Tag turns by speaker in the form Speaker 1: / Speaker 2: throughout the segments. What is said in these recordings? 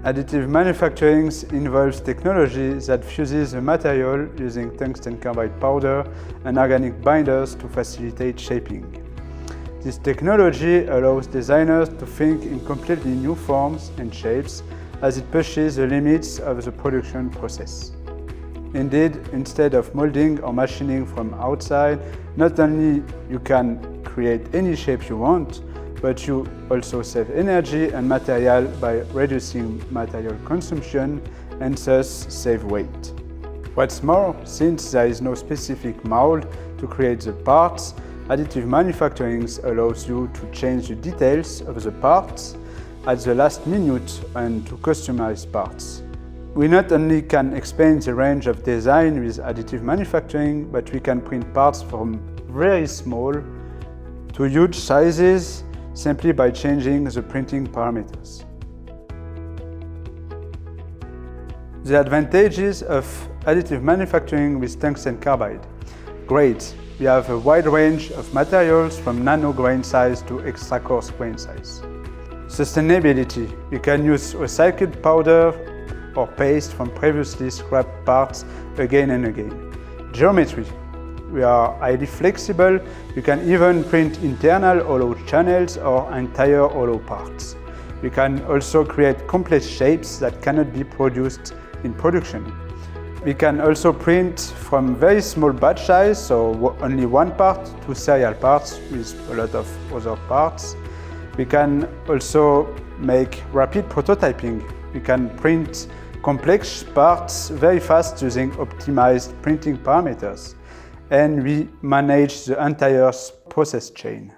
Speaker 1: Additive manufacturing involves technology that fuses the material using tungsten carbide powder and organic binders to facilitate shaping. This technology allows designers to think in completely new forms and shapes as it pushes the limits of the production process. Indeed, instead of molding or machining from outside, not only you can create any shape you want, but you also save energy and material by reducing material consumption and thus save weight. What's more, since there is no specific mold to create the parts, additive manufacturing allows you to change the details of the parts at the last minute and to customize parts. We not only can expand the range of design with additive manufacturing, but we can print parts from very small to huge sizes simply by changing the printing parameters. The advantages of additive manufacturing with tungsten carbide. Great! We have a wide range of materials from nano-grain size to extra-coarse grain size. Sustainability. You can use recycled powder or paste from previously scrapped parts again and again. Geometry. We are highly flexible. You can even print internal hollow channels or entire hollow parts. You can also create complex shapes that cannot be produced in production. We can also print from very small batch size, so only one part, to serial parts with a lot of other parts. We can also make rapid prototyping. We can print complex parts very fast using optimized printing parameters. And we manage the entire process chain.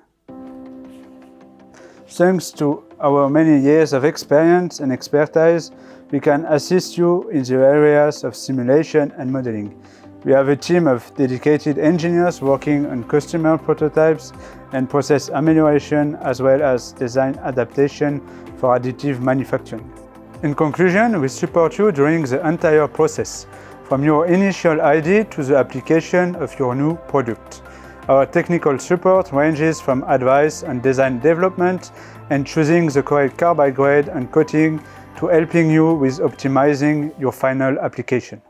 Speaker 1: Thanks to our many years of experience and expertise, we can assist you in the areas of simulation and modeling. We have a team of dedicated engineers working on customer prototypes and process amelioration, as well as design adaptation for additive manufacturing. In conclusion, we support you during the entire process, from your initial idea to the application of your new product. Our technical support ranges from advice on design development and choosing the correct carbide grade and coating to helping you with optimizing your final application.